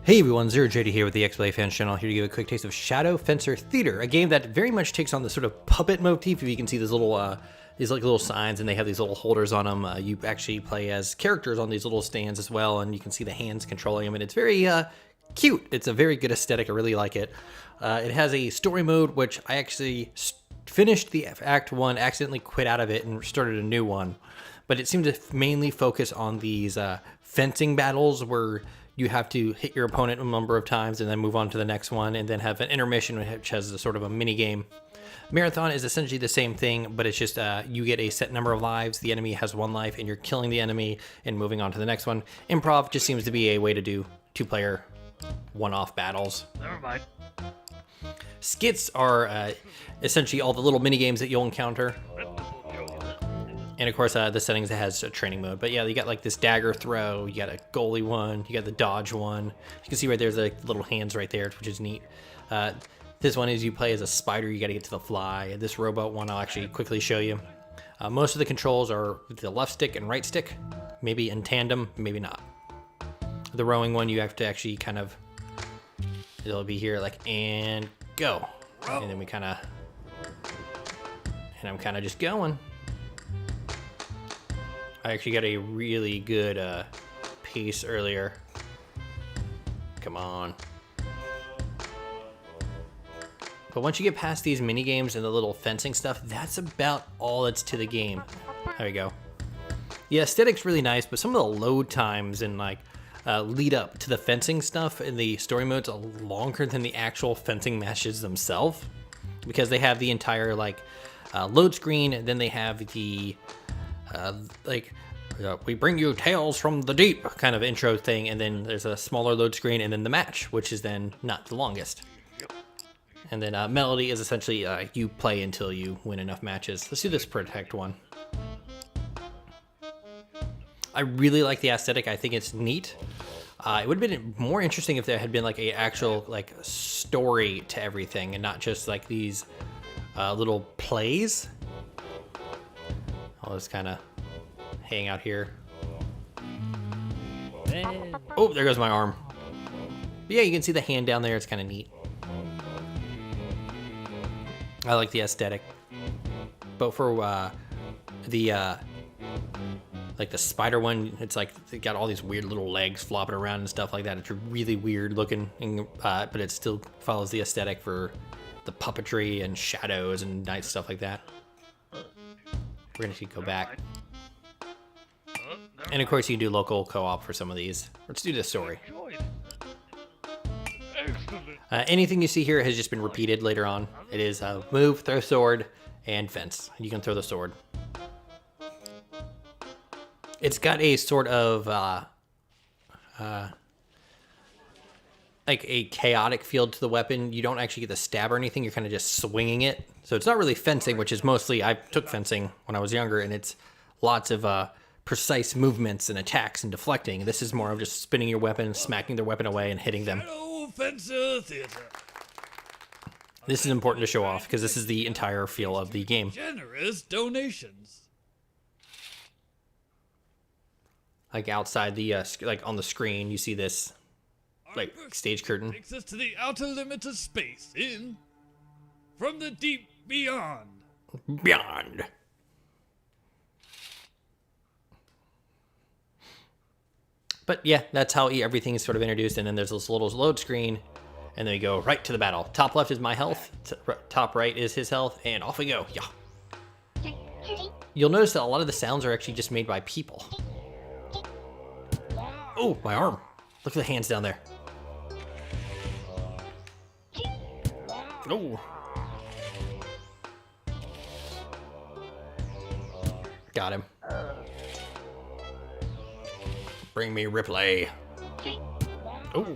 Hey everyone, Zero JD here with the XBLA Fans channel, here to give a quick taste of Shadow Fencer Theater, a game that very much takes on the sort of puppet motif. If you can see these little signs, and they have these little holders on them. You actually play as characters on these little stands as well, and you can see the hands controlling them, and it's very cute. It's a very good aesthetic. I really like it. It has a story mode, which I actually finished the Act 1, accidentally quit out of it, and started a new one. But it seemed to mainly focus on these fencing battles where you have to hit your opponent a number of times and then move on to the next one, and then have an intermission which has a sort of a mini game. Marathon is essentially the same thing, but it's just you get a set number of lives, the enemy has 1 life, and you're killing the enemy and moving on to the next one. Improv just seems to be a way to do 2-player one-off battles. Never mind. Skits are essentially all the little mini games that you'll encounter. And of course, the settings, it has a training mode. But yeah, you got like this dagger throw, you got a goalie one, you got the dodge one. You can see right there's the little hands right there, which is neat. This one is you play as a spider, you got to get to the fly. This robot one I'll actually quickly show you. Most of the controls are with the left stick and right stick, maybe in tandem, maybe not. The rowing one, you have to actually kind of, it'll be here like, and go. And then we kind of, and I'm kind of just going. I actually got a really good pace earlier. Come on. But once you get past these mini games and the little fencing stuff, that's about all that's to the game. There we go. The aesthetic's really nice, but some of the load times and like lead up to the fencing stuff in the story modes are longer than the actual fencing matches themselves, because they have the entire like load screen, and then they have the we bring you tales from the deep kind of intro thing, and then there's a smaller load screen, and then the match, which is then not the longest. And then melody is essentially you play until you win enough matches. Let's do this protect one. I really like the aesthetic. I think it's neat. It would have been more interesting if there had been like a actual like story to everything, and not just like these little plays. I'll just kind of hang out here. Oh, there goes my arm. But yeah, you can see the hand down there. It's kind of neat. I like the aesthetic. But for the like the spider one, it's like it got all these weird little legs flopping around and stuff like that. It's really weird looking, but it still follows the aesthetic for the puppetry and shadows and nice stuff like that. We're gonna go back. And of course you can do local co-op for some of these. Let's do the story. Anything you see here has just been repeated later on. It is move, throw sword, and fence. You can throw the sword. It's got a sort of like a chaotic feel to the weapon. You don't actually get to stab or anything. You're kind of just swinging it. So it's not really fencing, which is mostly, I took fencing when I was younger, and it's lots of precise movements and attacks and deflecting. This is more of just spinning your weapon, smacking their weapon away, and hitting them. Shadow Fencer Theater. This is important to show off because this is the entire feel of the game. Generous donations. Like outside the, like on the screen, you see this like stage curtain. Takes us to the outer limit of space in From the Deep Beyond. Beyond. But yeah, that's how everything is sort of introduced, and then there's this little load screen, and then we go right to the battle. Top left is my health, top right is his health, and off we go. Yeah. You'll notice that a lot of the sounds are actually just made by people. Oh, my arm. Look at the hands down there. Oh. Got him. Bring me Ripley. Oh.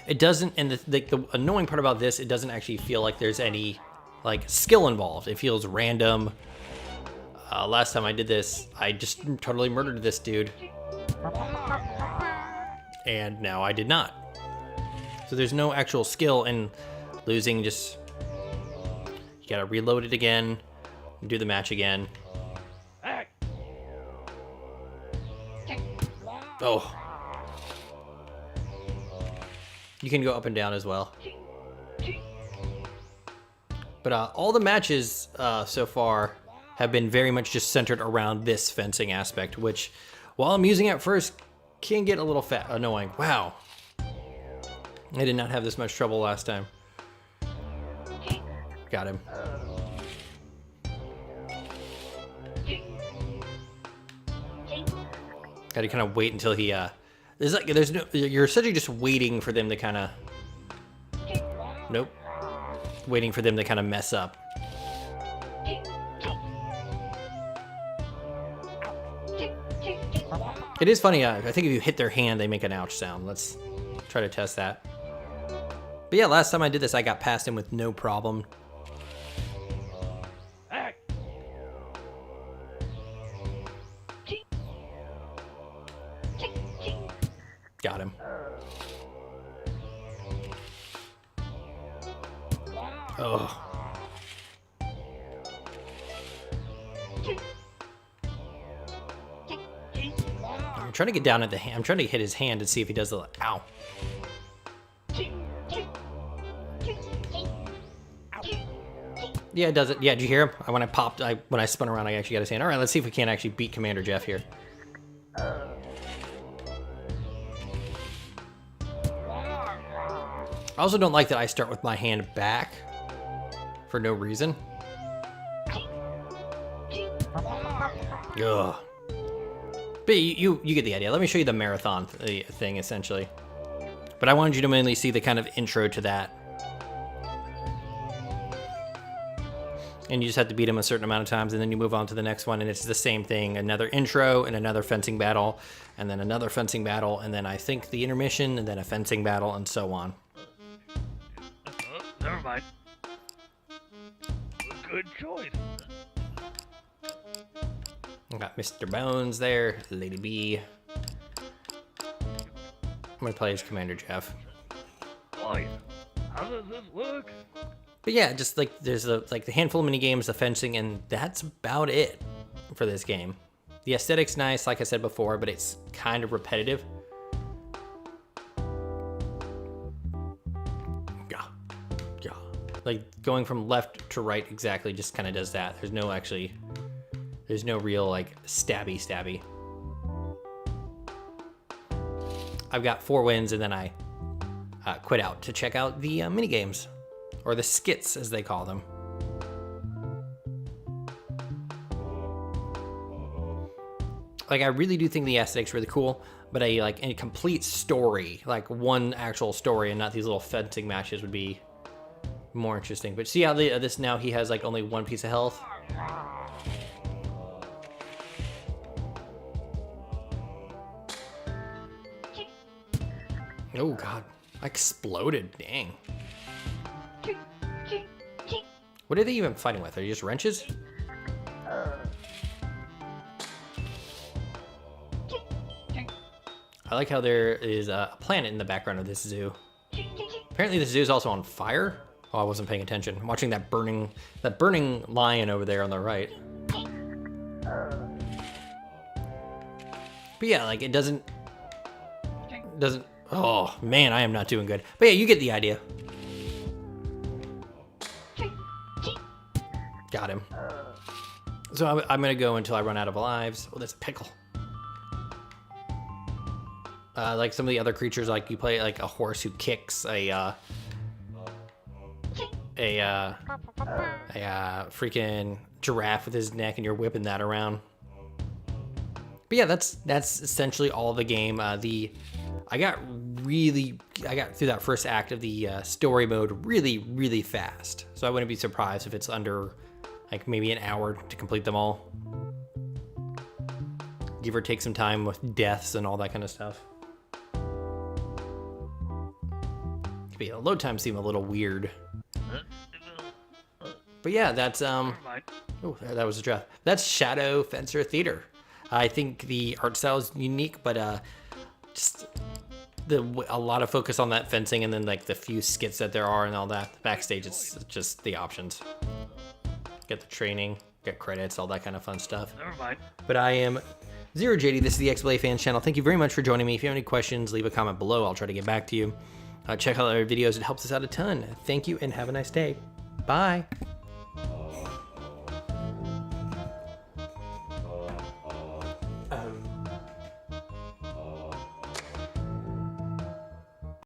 It doesn't, and the annoying part about this, it doesn't actually feel like there's any like skill involved. It feels random. Last time I did this, I just totally murdered this dude. And now I did not. So there's no actual skill in losing, just you gotta reload it again, do the match again. Oh. You can go up and down as well. But all the matches so far have been very much just centered around this fencing aspect, which, while amusing at first, can get a little annoying. Wow. I did not have this much trouble last time. Got him. Gotta kind of wait until he, you're essentially just waiting for them to kind of, nope. Waiting for them to kind of mess up. It is funny, I think if you hit their hand, they make an ouch sound. Let's try to test that. But yeah, last time I did this, I got past him with no problem. Got him. Oh. I'm trying to get down at the hand. I'm trying to hit his hand to see if he does the ow. Yeah, it does it. Yeah, did you hear him? When I spun around, I actually got his hand. All right, let's see if we can't actually beat Commander Jeff here. I also don't like that I start with my hand back for no reason. Ugh. But you get the idea. Let me show you the marathon thing, essentially. But I wanted you to mainly see the kind of intro to that. And you just have to beat him a certain amount of times, and then you move on to the next one, and it's the same thing. Another intro, and another fencing battle, and then another fencing battle, and then I think the intermission, and then a fencing battle, and so on. Never mind. Good choice. I got Mr. Bones there, Lady B. I'm gonna play as Commander Jeff. Boy, how does this look? But yeah, just like there's the handful of mini games, the fencing, and that's about it for this game. The aesthetic's nice, like I said before, but it's kind of repetitive. Yeah. Like going from left to right exactly just kind of does that. There's no real like stabby. I've got 4 wins, and then I quit out to check out the mini games. Or the skits, as they call them. Like, I really do think the aesthetic's really cool, but a complete story, like one actual story, and not these little fencing matches would be more interesting. But see how this now he has like only 1 piece of health. Oh God, I exploded! Dang. What are they even fighting with? Are you just wrenches? I like how there is a planet in the background of this zoo. Apparently this zoo is also on fire. Oh, I wasn't paying attention. I'm watching that burning lion over there on the right. But yeah, like it doesn't, oh man, I am not doing good. But yeah, you get the idea. Got him. So I'm gonna go until I run out of lives. Oh, that's a pickle. Like some of the other creatures, like you play like a horse who kicks a freaking giraffe with his neck, and you're whipping that around. But yeah, that's essentially all the game. I got through that first act of the story mode really fast. So I wouldn't be surprised if it's under like maybe an hour to complete them all. Give or take some time with deaths and all that kind of stuff. But yeah, load times seem a little weird. But yeah, that's oh, that was a draft. That's Shadow Fencer Theater. I think the art style is unique, but just a lot of focus on that fencing, and then like the few skits that there are and all that. Backstage, it's just the options. Get the training, get credits, all that kind of fun stuff. Never mind. But I am Zero JD. This is the XBLA Fans channel. Thank you very much for joining me. If you have any questions, leave a comment below. I'll try to get back to you. Check out our videos. It helps us out a ton. Thank you and have a nice day. Bye.